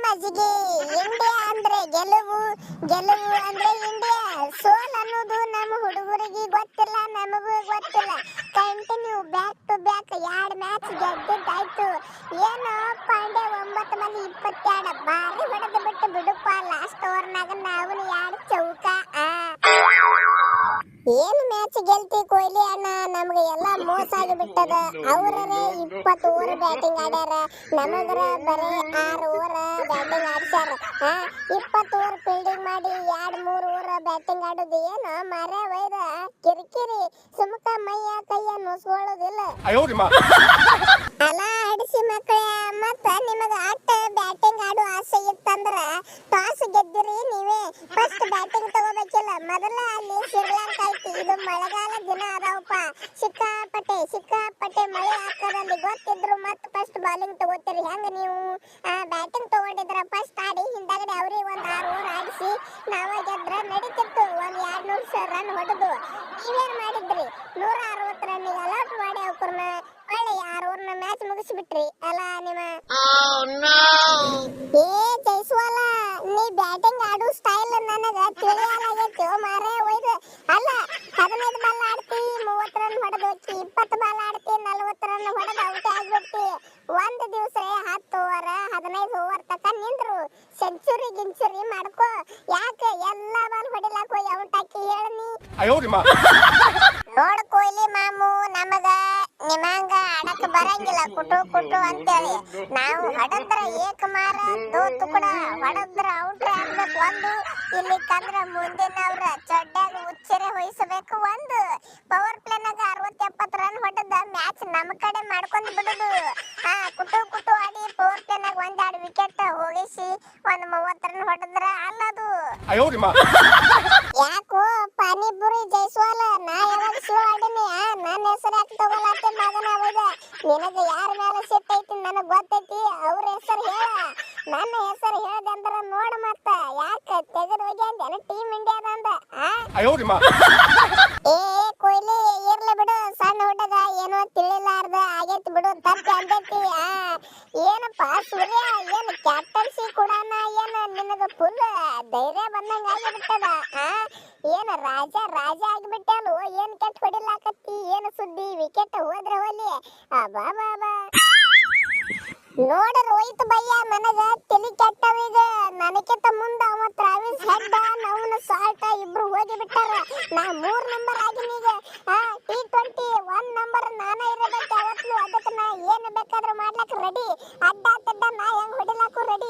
ಮಜ್ಜಿಗೆ. ಇಂಡಿಯಾ ಅಂದ್ರೆ ಗೆಲುವು, ಗೆಲುವು ಅಂದ್ರೆ ಇಂಡಿಯಾ. ಸೋಲ್ ಅನ್ನೋದು ನಮ್ಮ ಹುಡುಗರಿಗೆ ಗೊತ್ತಿಲ್ಲ, ನಮಗೂ ಗೊತ್ತಿಲ್ಲ. Continue back to back 2 match ಗೆದ್ದಿದ್ದಾಯ್ತು. ಏನೋ ಪಾಂಡೆ 9 ಮಂದಿ 22 ಬಾರಿ ಹೊಡೆದು ಬಿಟ್ಟು ಬಿಡುಪ್ಪ. ಲಾಸ್ಟ್ ಓವರ್ನಾಗ ನಾವು 2 ಚೌಕ. ಏನು ಮ್ಯಾಚ್ ಗೆಲ್ತಿ ಕೊಹ್ಲಿ ಅಣ್ಣ, ನಮ್ಗೆ ಎಲ್ಲ ಮೋಸ ಆಗಿ ಬಿಟ್ಟದ. ಅವರೇ 20 ಓವರ್ ಬ್ಯಾಟಿಂಗ್ ಆಡ್ಯಾರ, ನಮಗರ ಬರೀ 6 ಓವರ್ ಬ್ಯಾಟಿಂಗ್ ಆಡ್ಸ್ಯಾರ. 20 ಓವರ್ ಫೀಲ್ಡಿಂಗ್ ಮಾಡಿ 2-3 ಓವರ್ ಬ್ಯಾಟಿಂಗ್ ಆಡೋದು ಏನು ಮರೆ ವೈದ ಕಿರಿಕಿರಿ. ಸುಮ್ಕ ಮೈಯ ಕೈಯ ನುಸ್ಕೊಳ್ಳೋದಿಲ್ಲ. ಅಲ್ಲ ಆಡಿಸಿ ಮಕ್ಕಳೇ, ಮತ್ತ ನಿಮಗ ಆಟ ಬ್ಯಾಟಿಂಗ್ ಆಡೋ ಆಸೆ ಇತ್ತಂದ್ರ ಟಾಸ್ ಗೆದ್ದಿರಿ ನೀವೇ. ಫಸ್ಟ್ ಬ್ಯಾಟಿಂಗ್ ತಗೋಬೇಕಿಲ್ಲ. ಮೊದಲ ಅಲ್ಲಿ ಶ್ರೀಲಂಕಾ ಐತಿ, ಇದು ಮಳೆಗಾಲ ದಿನ ಅದಾವಪ್ಪ. ಸಿಕ್ಕಾಪಟ್ಟೆ ಮಳೆ ಆಗ್ತದಲ್ಲಿ ಗೊತ್ತಿದ್ರು ಮತ್ತೆ ಫಸ್ಟ್ ಬಾಲಿಂಗ್ ತಗೋತೀರಿ. ಹೆಂಗ ನೀವು ಬ್ಯಾಟಿಂಗ್ ತಗೊಂಡಿದ್ರ ಫಸ್ಟ್ ಆಡಿ ಹಿಂದಾಗಡೆ ಅವ್ರಿಗೆ 6 ಓವರ್ ಆಡಿಸಿ ನಾವ ಗೆದ್ರ ನಡೀತಿತ್ತು. 200 ರನ್ ಹೊಡೆದು ನೀವೇನ್ ಮಾಡಿದ್ರಿ? 160 ರನ್ನಿಗೆ ಅಲೌಟ್ ಮಾಡಿ ಅವ್ರನ್ನ ಒಳ್ಳೆ 6 ಓವರ್ನ ಮ್ಯಾಚ್ ಮುಗಿಸ್ಬಿಟ್ರಿ ಅಲ್ಲ ನಿಮ್ಮ. ಜೈಸ್ವಾಲ, ನೀ ಬ್ಯಾಟಿಂಗ್ ಆಡೋ ಸ್ಟೈಲ್ ನನಗ ತಿಳಿಯಲಾಗೈತಿ ಮಾರೇ ಒಯ್ದು. ಅಲ್ಲ 15 ಬಾಲ್ ಆಡ್ತಿ 30 ರನ್ ಹೊಡೆದು, 20 ಬಾಲ್ ಆಡ್ತಿ 40 ರನ್ ಹೊಡೆದು ಔಟ್ ಆಗ್ಬಿಡ್ತಿ. ಒಂದ್ ದಿವಸ 10 ಓವರ್ 15 ಓವರ್ ತಕ ನಿಂದ್ರು ಸೆಂಚುರಿ ಮಾಡ್ಕೋ. ಯಾಕೆ ಎಲ್ಲಾ ಬಾಲ್ ಹೊಡಿಲಾಕ ಹೋಗಿ ಔಟ್ ಹಾಕಿ ಹೇಳನಿ. ನೋಡ್ ಕೊಹ್ಲಿ ಮಾಮು, ನಮಗ ನಿಮಂಗ ಆಡಕ್ ಬರಂಗಿಲ್ಲ ಕುಟು ಅಂತೇಳಿ. ನಾವು ಹೊಡೆದ್ರ ಏಕಮಾರ ದೋತು ಕೂಡ ಹೊಡೆದ್ರ ಔಟ್ರಿ ಆಗ್ಬೇಕು. ಒಂದು ಇಲ್ಲಿ ಕಂದ್ರ ಮುಂದಿನವ್ರ ಚಡ್ಡಾಗ ಉಚ್ಚರೆ ವಹಿಸಬೇಕು. ಒಂದು ಪವರ್ ಪ್ಲೇನಾಗ 60-70 ರನ್ ಹೊಡೆದ ಮ್ಯಾಚ್ ನಮ್ಮ ಕಡೆ ಮಾಡ್ಕೊಂಡ್ ಬಿಡುದು. ಕುಟು ಆಡಿ ಪವರ್ ಪ್ಲೇನಾಗ 1-2 ವಿಕೆಟ್ ಹೋಗಿಸಿ 30 ರನ್ ಹೊಡೆದ್ರ ಅಲ್ಲದು. ಯಾಕೋ ಪಾನಿಪುರಿ ಜೈಸ್ವಾಲ, ನಾ ಯಾವಾಗ ಶೋ ಆಡಿನಿ? ನನ್ನ ಹೆಸರು ಯಾಕೆ ತಗೊಳತ್ತೆ ಮಗನ? ಹೌದ, ನಿನಗೆ ಯಾರ ಮೇಲೆ ಸಿಟ್ ಐತಿ ನನಗೆ ಗೊತ್ತೈತಿ. ಅವ್ರ ಹೆಸರು ಹೇಳ. ನನ್ನ ಹೆಸರು ಹೇಳ್ದಂದ್ರ ನೋಡ. ಮತ್ತ ಯಾಕೆ ತೆಗೆದು ಹೋಗಿ ಅಂದೇನ ಟೀಮ್ ಇಂಡಿಯಾದಂದ? ಕೊಹ್ಲಿ ಇರ್ಲಿ ಬಿಡು, ಸಣ್ಣ ಹುಡುಗ ಏನೋ ತಿಳಿಲಾರ್ದ ಆಗೈತಿ ಬಿಡು, ತಪ್ಪಿ ಅಂದೈತಿ. ಏನಪ್ಪ ಸೂರ್ಯ, ಏನು ಕ್ಯಾಪ್ಟನ್ಸಿ ಕೂಡನ ಏನು ನಿನಗ ಫುಲ್ ಧೈರ್ಯ ಬಂದಂಗ ಆಗಿಬಿಟ್ಟದ. ಏನು ರಾಜ ಆಗಿಬಿಟ್ಟಲು. ಏನ್ ಕೆಟ್ಟ ಹೊಡಿಲಾಕತ್ತಿ? ಏನು ಸುದ್ದಿ? ವಿಕೆಟ್ ಹೋದ್ರೆ ಹೋಲಿ. ಬಾಬಾ ನೋಡ ರೋಹಿತ್ ಭಯ್ಯ, ನನಗ ತಲಿ ಕೆಟ್ಟವೀಗ. ನನಗಿಂತ ಮುಂದ ಅವ ಟ್ರಾವಿಸ್ ಹೆಡ್, ಅವನ ಸಾಲ್ಟ ಇಬ್ರು ಹೋಗಿ ಬಿಟ್ಟಾರ. ನಾ 3 ನಂಬರ್ ಆಗಿನೀಗ. T20 1 ನಂಬರ್ ನಾನ ಇರಬೇಕು ಯಾವತ್ತು. ಅದಕ್ಕೆ ನಾ ಏನು ಬೇಕಾದ್ರೂ ಮಾಡ್ಲಾಕ ರೆಡಿ. ಅಡ್ಡ ನಾ ಹೆಂಗ್ ಹೊಡಿಲಾಕು ರೆಡಿ.